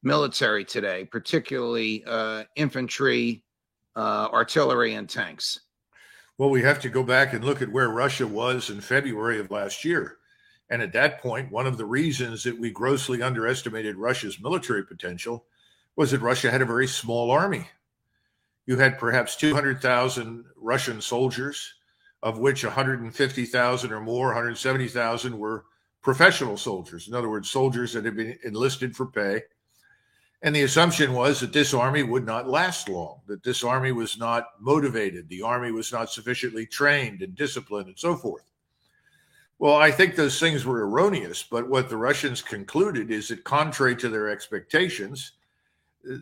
military today, particularly infantry, artillery, and tanks? Well, we have to go back and look at where Russia was in February of last year. And at that point, one of the reasons that we grossly underestimated Russia's military potential was that Russia had a very small army. You had perhaps 200,000 Russian soldiers, of which 150,000 or more, 170,000 were professional soldiers. In other words, soldiers that had been enlisted for pay. And the assumption was that this army would not last long, that this army was not motivated, the army was not sufficiently trained and disciplined and so forth. Well, I think those things were erroneous, but what the Russians concluded is that contrary to their expectations,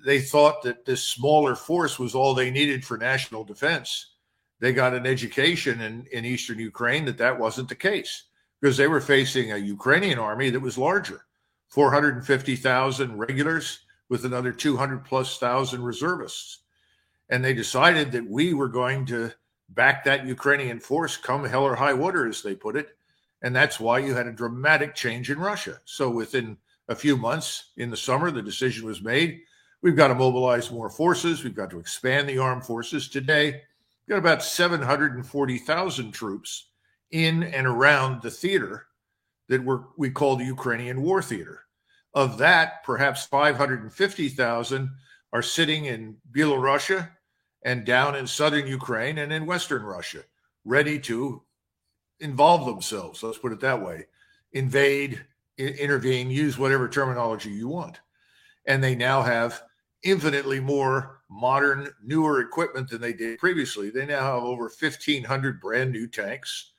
they thought that this smaller force was all they needed for national defense. They got an education in eastern Ukraine that wasn't the case, because they were facing a Ukrainian army that was larger, 450,000 regulars with another 200 plus thousand reservists. And they decided that we were going to back that Ukrainian force come hell or high water, as they put it. And that's why you had a dramatic change in Russia. So within a few months in the summer, the decision was made. We've got to mobilize more forces. We've got to expand the armed forces. Today, we've got about 740,000 troops in and around the theater that we call the Ukrainian War Theater. Of that, perhaps 550,000 are sitting in Belarusia and down in southern Ukraine and in western Russia, ready to involve themselves, let's put it that way, invade, intervene, use whatever terminology you want. And they now have infinitely more modern, newer equipment than they did previously. They now have over 1,500 brand new tanks,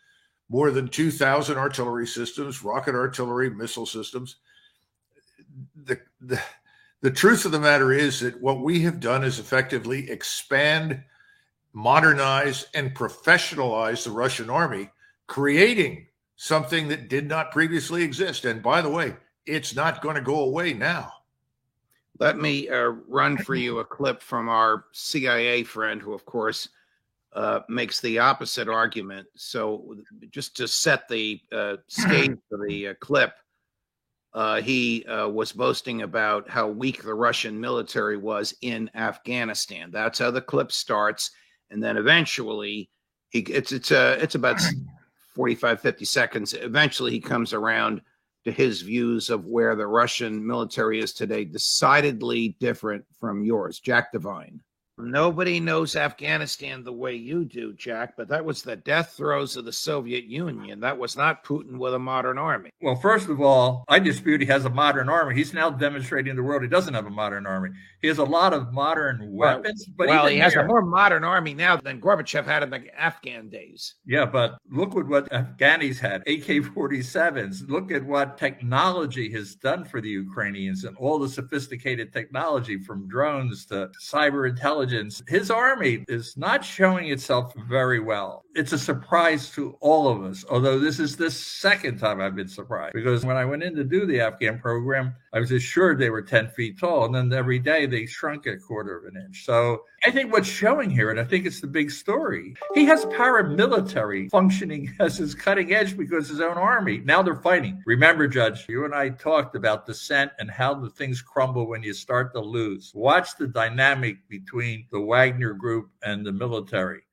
more than 2,000 artillery systems, rocket artillery, missile systems. The truth of the matter is that what we have done is effectively expand, modernize, and professionalize the Russian army, creating something that did not previously exist. And by the way, it's not going to go away now. Let me run for you a clip from our CIA friend, who, of course, makes the opposite argument. So just to set the stage for the clip, he was boasting about how weak the Russian military was in Afghanistan. That's how the clip starts. And then eventually, it's about 45, 50 seconds. Eventually, he comes around to his views of where the Russian military is today, decidedly different from yours. Jack Devine. Nobody knows Afghanistan the way you do, Jack, but that was the death throes of the Soviet Union. That was not Putin with a modern army. Well, first of all, I dispute he has a modern army. He's now demonstrating to the world he doesn't have a modern army. He has a lot of modern weapons. But he has a more modern army now than Gorbachev had in the Afghan days. Yeah, but look at what Afghanis had, AK-47s. Look at what technology has done for the Ukrainians and all the sophisticated technology from drones to cyber intelligence. His army is not showing itself very well. It's a surprise to all of us, although this is the second time I've been surprised, because when I went in to do the Afghan program, I was assured they were 10 feet tall, and then every day they shrunk a quarter of an inch. So I think what's showing here, and I think it's the big story, he has paramilitary functioning as his cutting edge because his own army. Now they're fighting. Remember, Judge, you and I talked about dissent and how the things crumble when you start to lose. Watch the dynamic between the Wagner group and the military.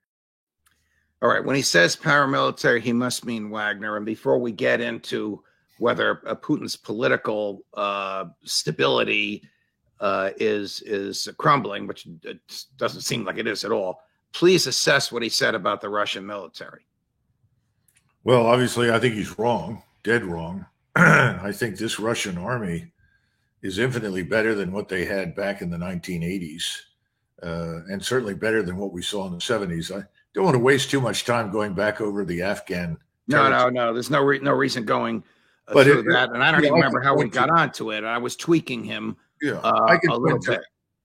All right. When he says paramilitary, he must mean Wagner. And before we get into whether Putin's political stability is crumbling, which it doesn't seem like it is at all, please assess what he said about the Russian military. Well, obviously, I think he's wrong, dead wrong. I think this Russian army is infinitely better than what they had back in the 1980s, and certainly better than what we saw in the 70s. I don't want to waste too much time going back over the Afghan. No. There's no reason going through that. And I don't even remember how we got onto it. I was tweaking him a little bit.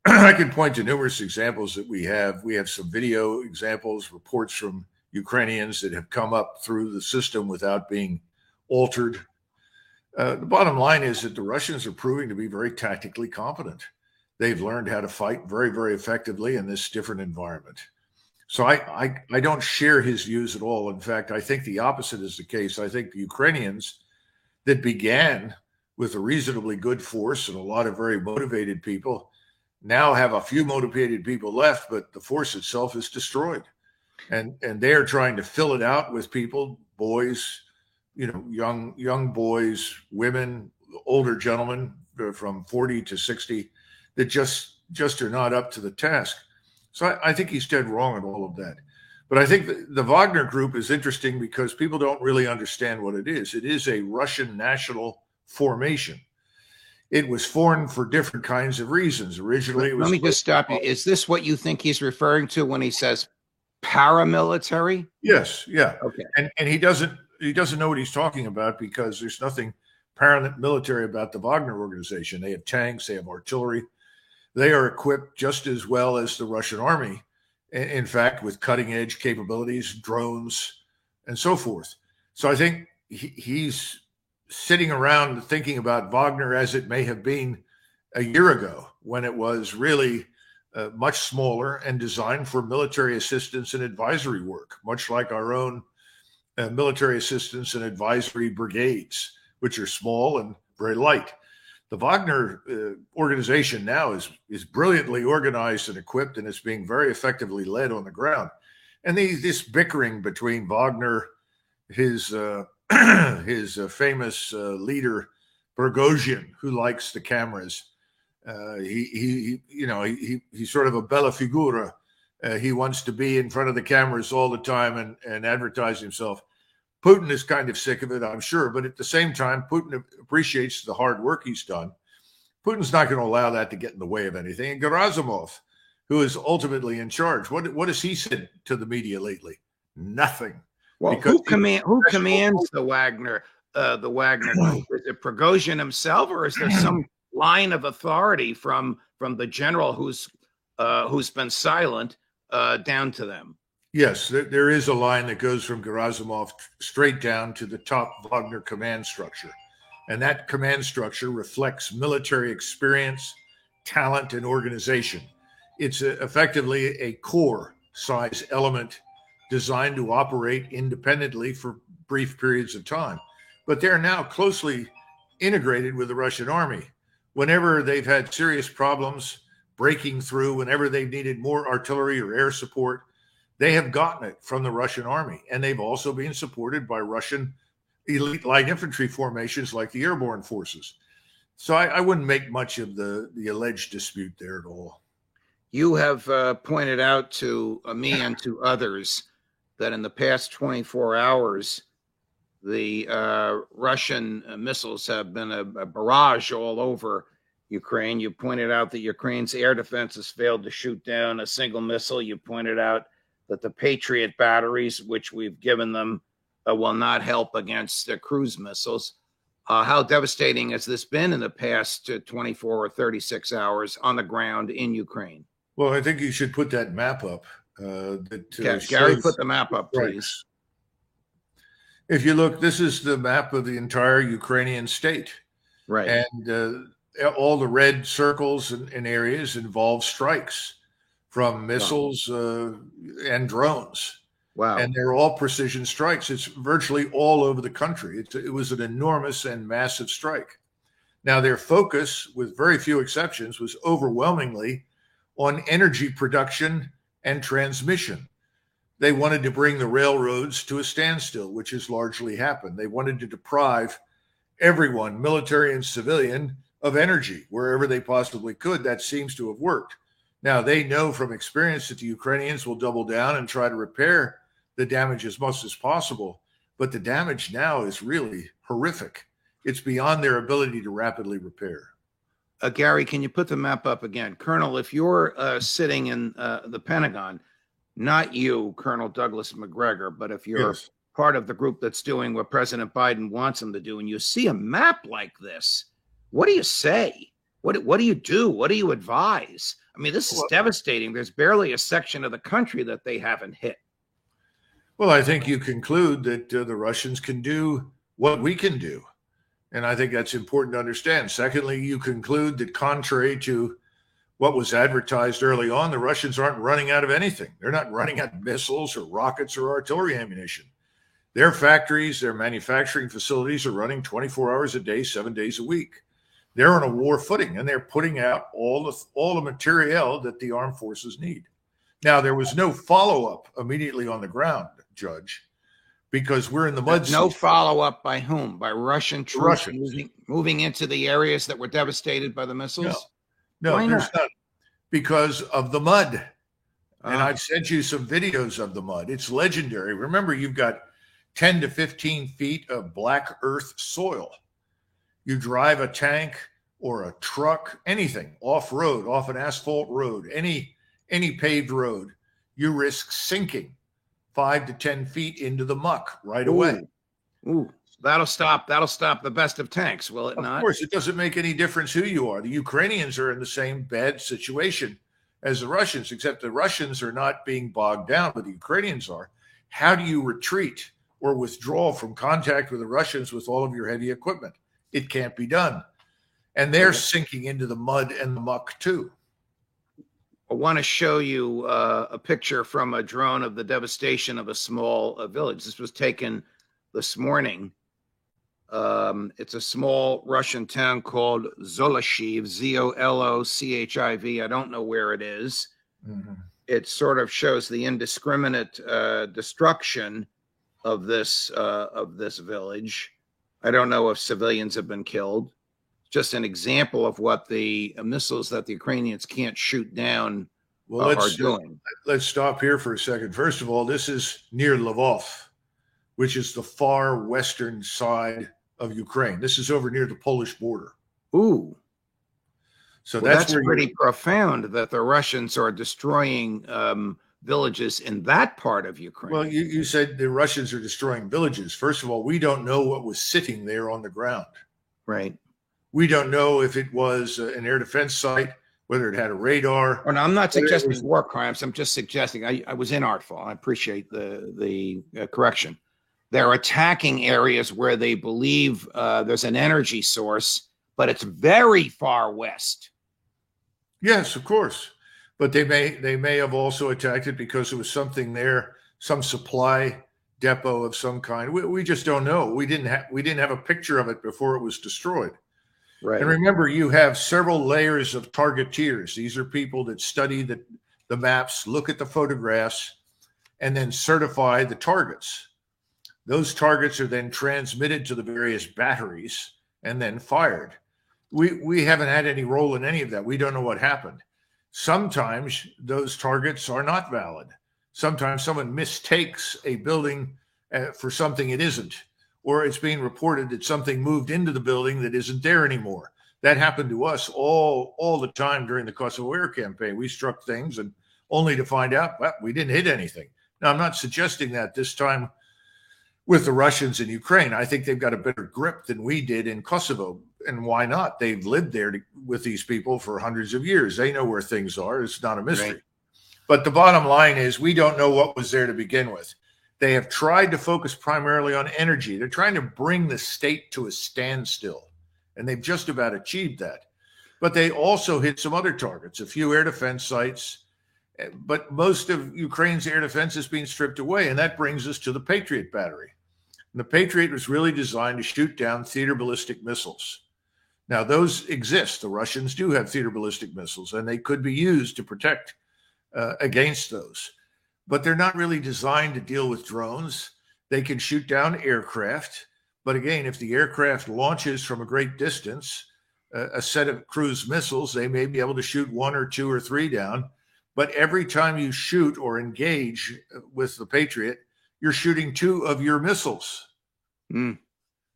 I can point to numerous examples that we have. We have some video examples, reports from Ukrainians that have come up through the system without being altered. The bottom line is that the Russians are proving to be very tactically competent. They've learned how to fight very, very effectively in this different environment. So I don't share his views at all. In fact, I think the opposite is the case. I think the Ukrainians that began with a reasonably good force and a lot of very motivated people, now have a few motivated people left, but the force itself is destroyed. And they are trying to fill it out with people, boys, young boys, women, older gentlemen from 40 to 60 that just are not up to the task. So I think he's dead wrong in all of that. But I think the Wagner Group is interesting because people don't really understand what it is. It is a Russian national formation. It was formed for different kinds of reasons. Originally, it was. Let me just stop you. Is this what you think he's referring to when he says paramilitary? Yes. Yeah. Okay. And he doesn't know what he's talking about because there's nothing paramilitary about the Wagner organization. They have tanks, they have artillery. They are equipped just as well as the Russian army, in fact, with cutting edge capabilities, drones, and so forth. So I think he's sitting around thinking about Wagner as it may have been a year ago, when it was really much smaller and designed for military assistance and advisory work, much like our own military assistance and advisory brigades, which are small and very light. The Wagner organization now is brilliantly organized and equipped, and it's being very effectively led on the ground. And this bickering between Wagner, his famous leader Prigozhin, who likes the cameras, he's sort of a bella figura. He wants to be in front of the cameras all the time and advertise himself. Putin is kind of sick of it, I'm sure, but at the same time, Putin appreciates the hard work he's done. Putin's not going to allow that to get in the way of anything. And Gerasimov, who is ultimately in charge, what has he said to the media lately? Nothing. Well, who commands the Wagner group? Is it Prigozhin himself, or is there some line of authority from the general who's been silent down to them? Yes, there is a line that goes from Gerasimov straight down to the top Wagner command structure. And that command structure reflects military experience, talent, and organization. It's effectively a core size element designed to operate independently for brief periods of time. But they're now closely integrated with the Russian army. Whenever they've had serious problems breaking through, whenever they've needed more artillery or air support, they have gotten it from the Russian army. And they've also been supported by Russian elite light infantry formations like the airborne forces. So I wouldn't make much of the alleged dispute there at all. You have pointed out to me and to others that in the past 24 hours, the Russian missiles have been a barrage all over Ukraine. You pointed out that Ukraine's air defense has failed to shoot down a single missile. You pointed out that the Patriot batteries, which we've given them, will not help against cruise missiles. How devastating has this been in the past 24 or 36 hours on the ground in Ukraine? Well, I think you should put that map up. Gary, put the map up, please. If you look, this is the map of the entire Ukrainian state. Right. And all the red circles and areas involve strikes from missiles and drones. Wow. And they're all precision strikes. It's virtually all over the country. It was an enormous and massive strike. Now, their focus, with very few exceptions, was overwhelmingly on energy production and transmission. They wanted to bring the railroads to a standstill, which has largely happened. They wanted to deprive everyone, military and civilian, of energy wherever they possibly could. That seems to have worked. Now, they know from experience that the Ukrainians will double down and try to repair the damage as much as possible. But the damage now is really horrific. It's beyond their ability to rapidly repair. Gary, can you put the map up again? Colonel, if you're sitting in the Pentagon, not you, Colonel Douglas Macgregor, but if you're part of the group that's doing what President Biden wants them to do, and you see a map like this, what do you say? What do you do? What do you advise? I mean, this is devastating. There's barely a section of the country that they haven't hit. Well, I think you conclude that the Russians can do what we can do. And I think that's important to understand. Secondly, you conclude that contrary to what was advertised early on, the Russians aren't running out of anything. They're not running out of missiles or rockets or artillery ammunition. Their factories, their manufacturing facilities are running 24 hours a day, 7 days a week. They're on a war footing, and they're putting out all the materiel that the armed forces need. Now, there was no follow-up immediately on the ground, Judge, because we're in the mud. No follow-up by whom? By Russian troops moving into the areas that were devastated by the missiles? No, there's none. Because of the mud. And I've sent you some videos of the mud. It's legendary. Remember, you've got 10 to 15 feet of black earth soil. You drive a tank or a truck, anything, off-road, off an asphalt road, any paved road, you risk sinking 5 to 10 feet into the muck right away. Ooh, that'll stop the best of tanks, will it not? Of course, it doesn't make any difference who you are. The Ukrainians are in the same bad situation as the Russians, except the Russians are not being bogged down, but the Ukrainians are. How do you retreat or withdraw from contact with the Russians with all of your heavy equipment? It can't be done. And they're sinking into the mud and the muck too. I want to show you a picture from a drone of the devastation of a small village. This was taken this morning. It's a small Russian town called Zoloshiv, Zolochiv. I don't know where it is. Mm-hmm. It sort of shows the indiscriminate destruction of this village. I don't know if civilians have been killed. Just an example of what the missiles that the Ukrainians can't shoot down are doing. Let's stop here for a second. First of all, this is near Lvov, which is the far western side of Ukraine. This is over near the Polish border. Ooh. So that's pretty profound that the Russians are destroying villages in that part of Ukraine. Well, you said the Russians are destroying villages. First of all, we don't know what was sitting there on the ground. Right. We don't know if it was an air defense site, whether it had a radar. Well, no, I'm not suggesting war crimes. I'm just suggesting I was inartful. I appreciate the correction. They're attacking areas where they believe there's an energy source, but it's very far west. Yes, of course. But they may have also attacked it because there was something there, some supply depot of some kind. We just don't know. We didn't have a picture of it before it was destroyed. Right. And remember, you have several layers of targeteers. These are people that study the maps, look at the photographs, and then certify the targets. Those targets are then transmitted to the various batteries and then fired. We haven't had any role in any of that. We don't know what happened. Sometimes those targets are not valid. Sometimes someone mistakes a building for something it isn't, or it's being reported that something moved into the building that isn't there anymore. That happened to us all the time during the Kosovo Air Campaign. We struck things and only to find out, well, we didn't hit anything. Now, I'm not suggesting that this time with the Russians in Ukraine. I think they've got a better grip than we did in Kosovo. And why not? They've lived there with these people for hundreds of years. They know where things are. It's not a mystery. Right. But the bottom line is we don't know what was there to begin with. They have tried to focus primarily on energy. They're trying to bring the state to a standstill, and they've just about achieved that. But they also hit some other targets, a few air defense sites, but most of Ukraine's air defense is being stripped away, and that brings us to the Patriot battery. And the Patriot was really designed to shoot down theater ballistic missiles. Now, those exist. The Russians do have theater ballistic missiles, and they could be used to protect against those. But they're not really designed to deal with drones. They can shoot down aircraft. But again, if the aircraft launches from a great distance, a set of cruise missiles, they may be able to shoot 1 or 2 or 3 down. But every time you shoot or engage with the Patriot, you're shooting 2 of your missiles. Now,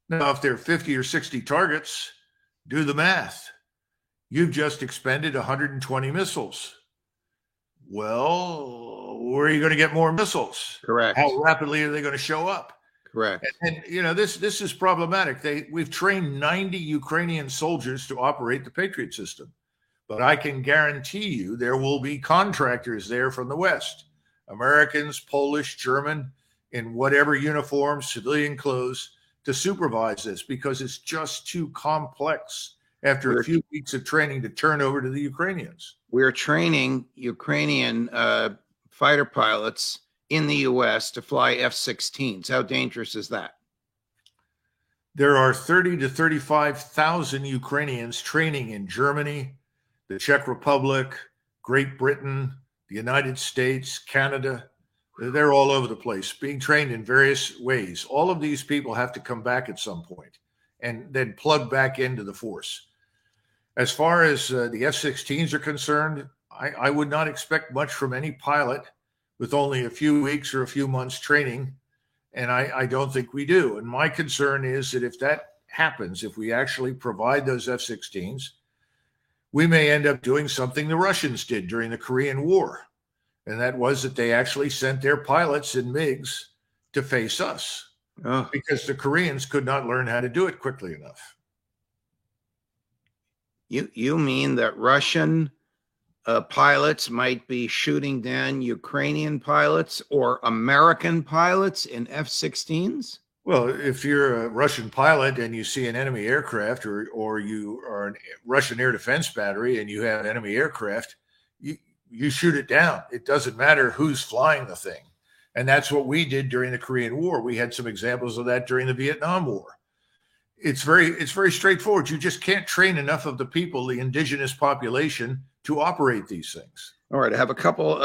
if there are 50 or 60 targets, do the math. You've just expended 120 missiles. Well, where are you going to get more missiles? Correct. How rapidly are they going to show up? Correct. And you know, this is problematic. We've trained 90 Ukrainian soldiers to operate the Patriot system. But I can guarantee you there will be contractors there from the West, Americans, Polish, German, in whatever uniforms, civilian clothes, to supervise this because it's just too complex after a few weeks of training to turn over to the Ukrainians. We're training Ukrainian fighter pilots in the U.S. to fly F-16s. How dangerous is that? There are 30 to 35,000 Ukrainians training in Germany, the Czech Republic, Great Britain, the United States, Canada. They're all over the place, being trained in various ways. All of these people have to come back at some point and then plug back into the force. As far as the F-16s are concerned, I would not expect much from any pilot with only a few weeks or a few months training. And I don't think we do. And my concern is that if that happens, if we actually provide those F-16s, we may end up doing something the Russians did during the Korean War. And that was that they actually sent their pilots in MiGs to face us because the Koreans could not learn how to do it quickly enough. You mean that Russian pilots might be shooting down Ukrainian pilots or American pilots in F-16s? Well, if you're a Russian pilot and you see an enemy aircraft, or you are a Russian air defense battery and you have enemy aircraft, you shoot it down. It doesn't matter who's flying the thing. And that's what we did during the Korean War. We had some examples of that during the Vietnam War. It's very straightforward. You just can't train enough of the people, the indigenous population, to operate these things. All right. I have a couple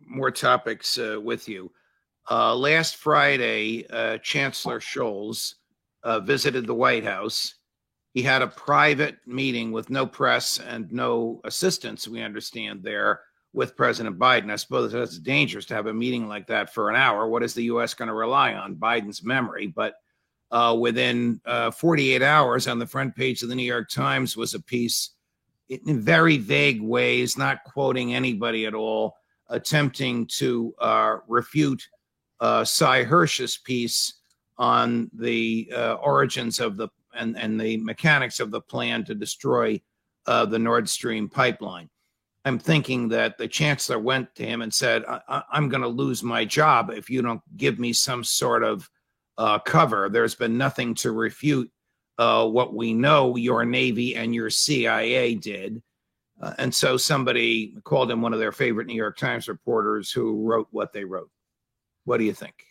more topics with you. Last Friday, Chancellor Scholz visited the White House. He had a private meeting with no press and no assistants, we understand, there with President Biden. I suppose it's dangerous to have a meeting like that for an hour. What is the U.S. going to rely on? Biden's memory. But within 48 hours, on the front page of the New York Times was a piece in very vague ways, not quoting anybody at all, attempting to refute Sy Hersh's piece on the origins of the and the mechanics of the plan to destroy the Nord Stream pipeline. I'm thinking that the chancellor went to him and said, I'm going to lose my job if you don't give me some sort of cover. There's been nothing to refute what we know your Navy and your CIA did. And so somebody called him one of their favorite New York Times reporters who wrote what they wrote. What do you think?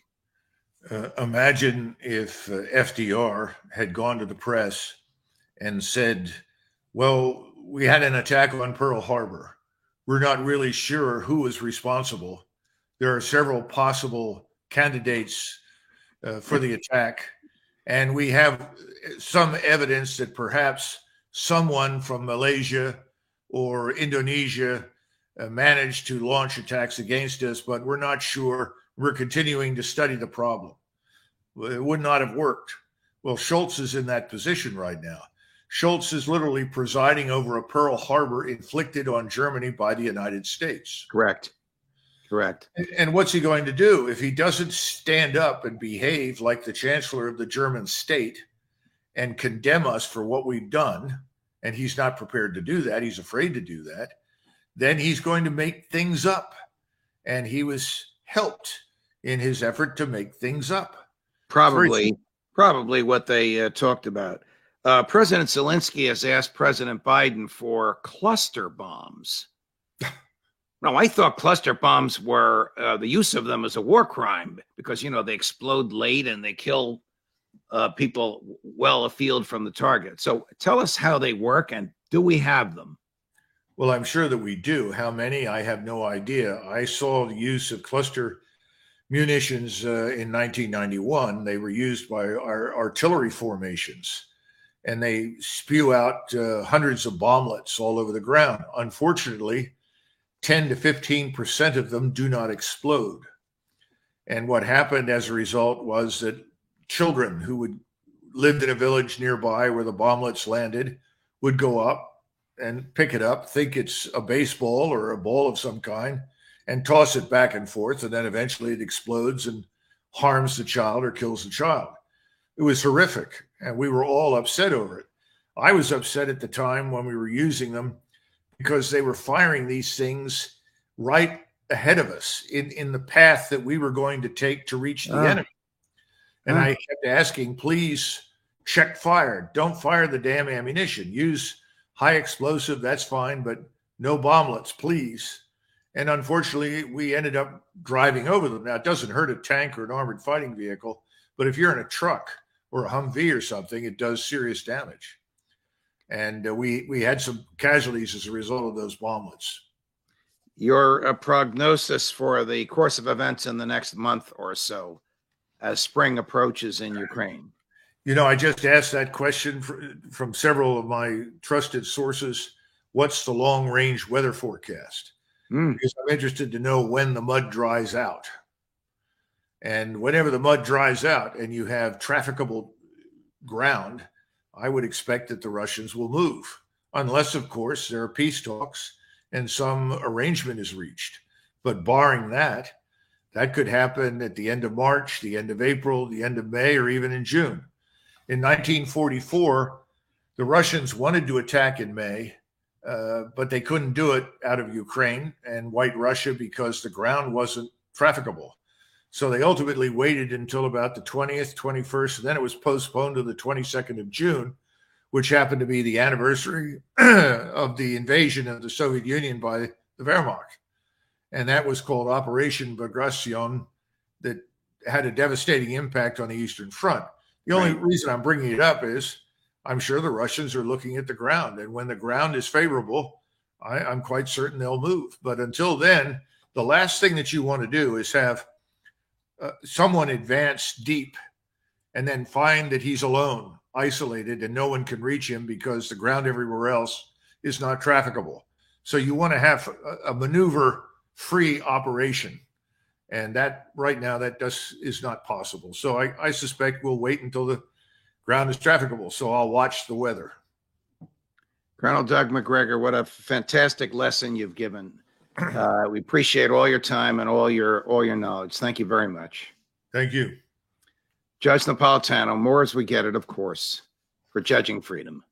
Imagine if FDR had gone to the press and said, well, we had an attack on Pearl Harbor. We're not really sure who is responsible. There are several possible candidates for the attack. And we have some evidence that perhaps someone from Malaysia or Indonesia managed to launch attacks against us, but we're not sure. We're continuing to study the problem. It would not have worked. Well, Scholz is in that position right now. Scholz is literally presiding over a Pearl Harbor inflicted on Germany by the United States. Correct. And what's he going to do if he doesn't stand up and behave like the chancellor of the German state and condemn us for what we've done? And he's not prepared to do that. He's afraid to do that. Then he's going to make things up. And he was helped in his effort to make things up. Probably what they talked about. President Zelensky has asked President Biden for cluster bombs. No, I thought cluster bombs were the use of them as a war crime because, you know, they explode late and they kill people well afield from the target. So tell us how they work and do we have them? Well, I'm sure that we do. How many? I have no idea. I saw the use of cluster munitions in 1991. They were used by our artillery formations, and they spew out hundreds of bomblets all over the ground. Unfortunately, 10 to 15% of them do not explode. And what happened as a result was that children who lived in a village nearby where the bomblets landed would go up and pick it up, think it's a baseball or a ball of some kind, and toss it back and forth, and then eventually it explodes and harms the child or kills the child. It was horrific, and we were all upset over it. I was upset at the time when we were using them because they were firing these things right ahead of us in the path that we were going to take to reach the enemy. And I kept asking, please check fire. Don't fire the damn ammunition. Use high explosive, that's fine, but no bomblets, please. And unfortunately, we ended up driving over them. Now, it doesn't hurt a tank or an armored fighting vehicle, but if you're in a truck or a Humvee or something, it does serious damage. And we had some casualties as a result of those bomblets. Your prognosis for the course of events in the next month or so as spring approaches in Ukraine? You know, I just asked that question from several of my trusted sources. What's the long-range weather forecast? Because I'm interested to know when the mud dries out. And whenever the mud dries out and you have trafficable ground, I would expect that the Russians will move, unless, of course, there are peace talks and some arrangement is reached. But barring that, that could happen at the end of March, the end of April, the end of May, or even in June. In 1944, the Russians wanted to attack in May, but they couldn't do it out of Ukraine and White Russia because the ground wasn't trafficable. So they ultimately waited until about the 20th, 21st, and then it was postponed to the 22nd of June, which happened to be the anniversary of the invasion of the Soviet Union by the Wehrmacht. And that was called Operation Bagration, that had a devastating impact on the Eastern Front. The only reason I'm bringing it up is I'm sure the Russians are looking at the ground. And when the ground is favorable, I'm quite certain they'll move. But until then, the last thing that you want to do is have someone advance deep and then find that he's alone, isolated, and no one can reach him because the ground everywhere else is not trafficable. So you want to have a maneuver-free operation. And that right now, that is not possible. So I suspect we'll wait until the ground is trafficable. So I'll watch the weather. Colonel Doug Macgregor, what a fantastic lesson you've given. We appreciate all your time and all your knowledge. Thank you very much. Thank you. Judge Napolitano, more as we get it, of course, for Judging Freedom.